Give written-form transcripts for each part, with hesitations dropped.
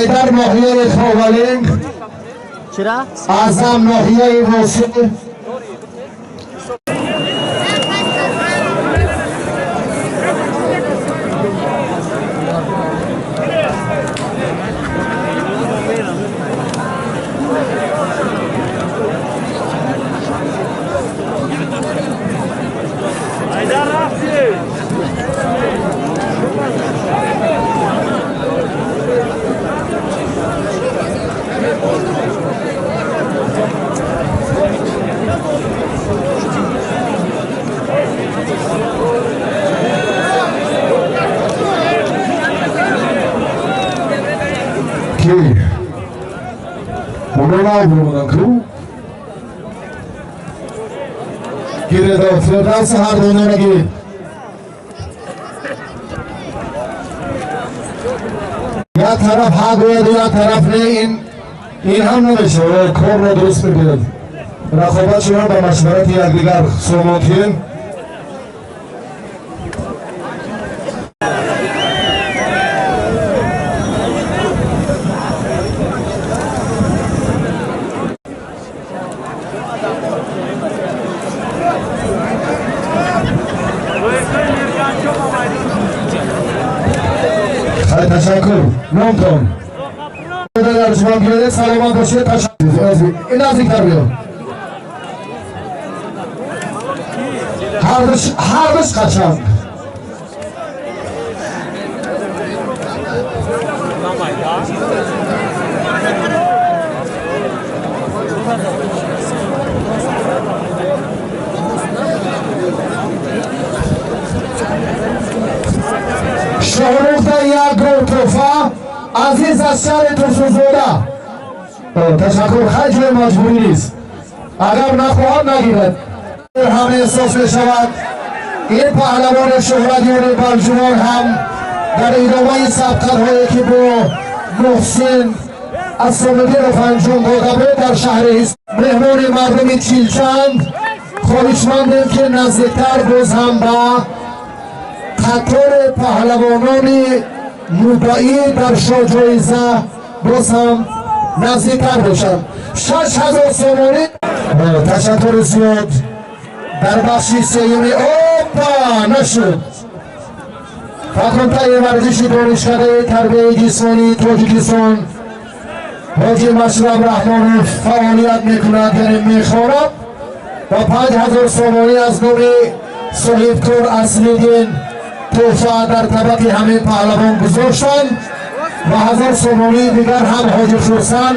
حیدر ناحیه خاولنگ، اعظم ناحیه موصل، Onolar grubundan kru Gireda Firdevs her donana gibi Ya taraf ha goydu ya taraf ne in ham nemiشه و کار را درست بگیرد رقابت شما با مشورت یکدیگر سومونتین تشکر نامتون در شما گیرده سلامت باشید تشکر این نزدیکتر بیاد هر دش قشنگ شهروز یک گروه توفا عزیز از شهر توسوزوده تشکر خیلی مجبوری نیست اگر نخواهد نگیرد همه احساس می شود این پهلوان شهردیان بلجوان هم در ادامه سبقت‌هایی که با محسن از سامدی رو انجام داده بود در شهر مهمان مردم چیلچند خواهشمندیم که نزدیکتر باز هم با قطار پهلوانان مدعی در شاجایزه باز هم نزدیکتر باشند 6000 سامانی تشکر زیاد در بخشی سیومی اوپا نشد فاکولته ورزش دانشکده تربیت جسمانی تاجیکستان حاجی مشرف رحمانی فعالیت میکند یعنی میخواند و 5000 سامانی از نام صاحبکار اصلیدین توفا در طبق همه پهلوان گذاشتند و 1000 سامانی دیگر هم حاجی خرسند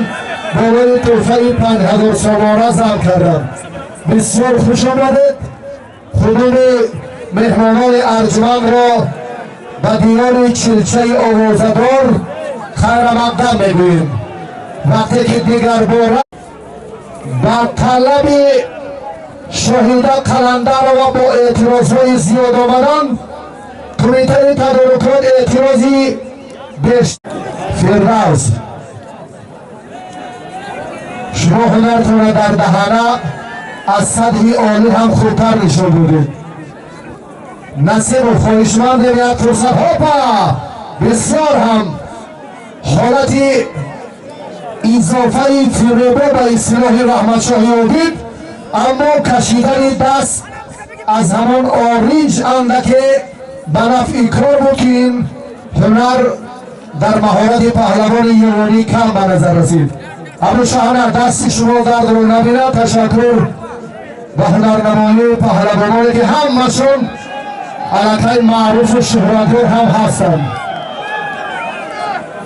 باور توفای 5000 سامانه ضبط کردند. بسیار خوش آمدید. حضور مهمانان ارجمند را به دیوان چلچه آوازدار خیر مقدم میگوییم. وقتی که دیگر بار با طلب شهیده قلنده را با اعتراضهای زیاد آمدن کمیته تدارکات اعتراضی بیشتر فردوس شما هنرتون را در دهنه از سطح عالی هم خوبتر نشون بودید نصیب و خواهشمند یک فرصت هاپا بسیار هم حالتی اضافه فریبا به اصطلاح رحمت شاهی آمدید اما کشیدن دست از همان آرینج اندکه به نفع کار بود که این هنر در مهارت پهلوان ایرانی کم به نظر رسید. اما شاهنر دست شما درد رو نبینه. تشکر به هنرنمایی پهلوانانی که همشون علاقه معروف و شهرت‌ور هم هستند.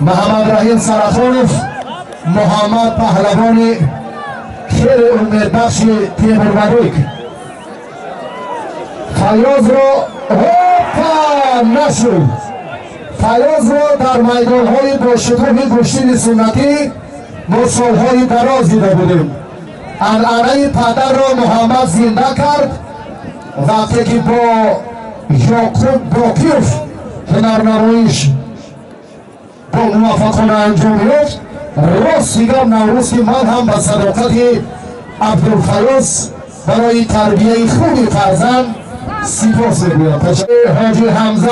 محمد رحیم سرخانوف محمد پهلوانی خیلی امیدبخش تیمورمرویک فیاض را هوپا نشد فیاض را در میدان‌های با شکوه گوشتین سنتی ما سال‌های دراز دیده بودیم. انعنه پدر را محمد زنده کرد وقتی که با یاکوب باکیوف هنرنماییش با موفقانه انجام یافت. راست میگم نوروز که من هم به صداقت عبدالفیاض برای تربیه خوبی فرزند سپاس میگویم. حاجی حمزه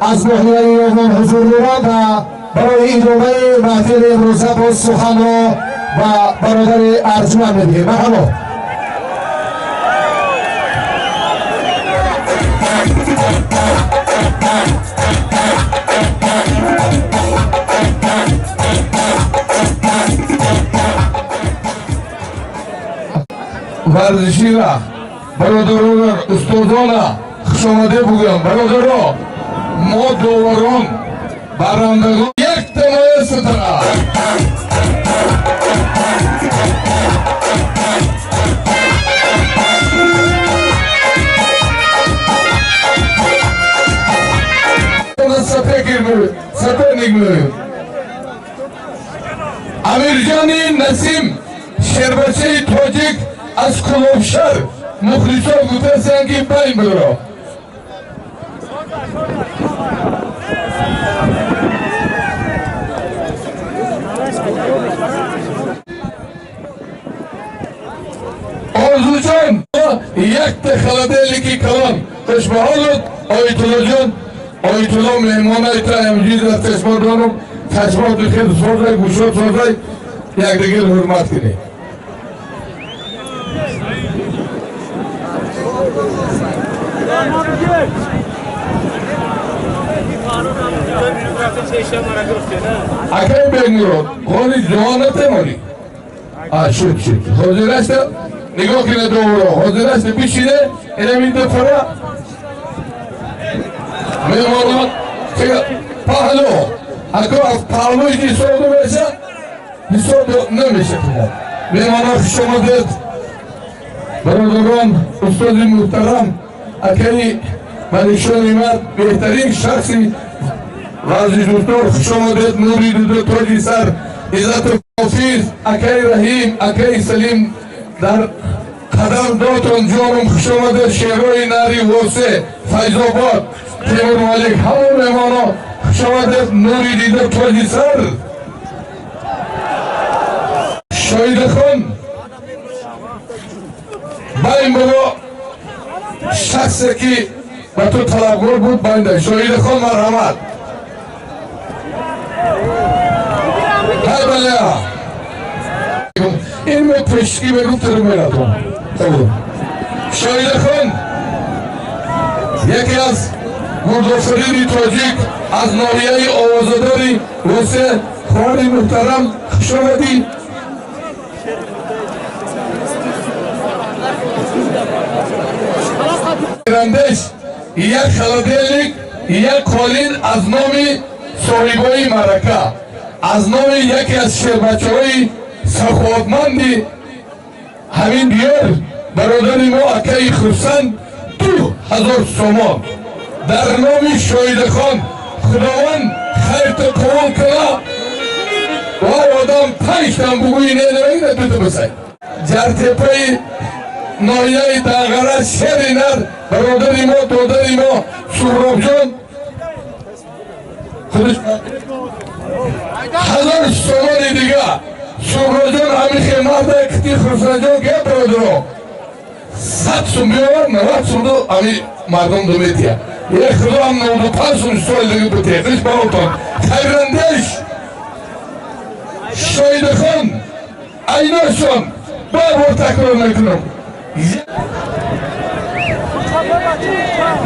از ناحیه یزدان حضور دارند و برای ادامه محفل امروزه با سخن را و برادر ارجمند میدهیم. مرحبا. ورزشی را برادران استادان خوش آمده بگویم. برادران ما داوران برندگان یک تمایه ستاره سپر نگمیم. امیرجانی نسیم شربچه تاجیک از کلوبشر مخلصا گوته سنگی بین برا آرزوجان یک تخلده که کلان تشبهالت آیتولا جان آیتولا مهمان ایتا امجید را تشبه دانم تشبه خیلی سازای گوشات سازای یک دیگر حرمت کنی. اگر بگمورد خواهی جوانت مانی شد حاضر است نگاه کنه دوباره حاضر است بشینه اینم این دفره مهمانات پهلو اگر پهلوی حساب بشه حساب نمیشه. مهمانات خوش آمدید برادران استاد محترم اکی ملکشاه نعمت بهترین شخصی ورزش دکتر خوش آمدید نوری دو تاجی سر عزت حافظ اکی رحیم اکی سلیم در قدم داتون جانم خوش آمدید شهرهای ناری واسه فیضاباد تیمور مالک همون مهمانا خوش آمدید نوری دیده تاجی سر شاید خان بایم بگو شخصی که به تو طلبگار بود باینده شاید خان مرحمت هر بله این می پشکی بگو ترمیناتون شاید خان یکی از گردآفرین تاجیک از ناحیه آوازداری واسه خواهر محترم خوش آمدی. رندش یک خلدیلیک یک قالین از نام صاحبای مرکه از نام یکی از شهربچه‌های سخاوتمندی همین بیار برادر ما اکی خرسند 2000 سومان در نام شاید خان خداوند خیرت قبول کنه و آدم 5 تن بگوی نه دوتا بسید جرتپی نایه داغره شهر نر برادر ما دادر ما سهراب جان 1000 سومان دیگه سهراب جان همیشه مرده کتی خرسان جان که برادر 100 سوم بیار 90 سوم دو همی مردم دو میتیه یک خدا هم 95 سوم سوال دیگه بتیه خیش باوتان خیرندش شاید خان ایناشان بار تکرار میکنم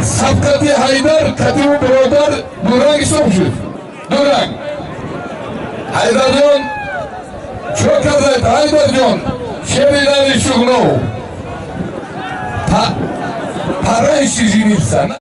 سبقتی حیدر کتیب برادر دورنگ صبح شد دورنگ حیدر جان چو کردید حیدر جان شیری نانی شغنو پرای چیزی نیستن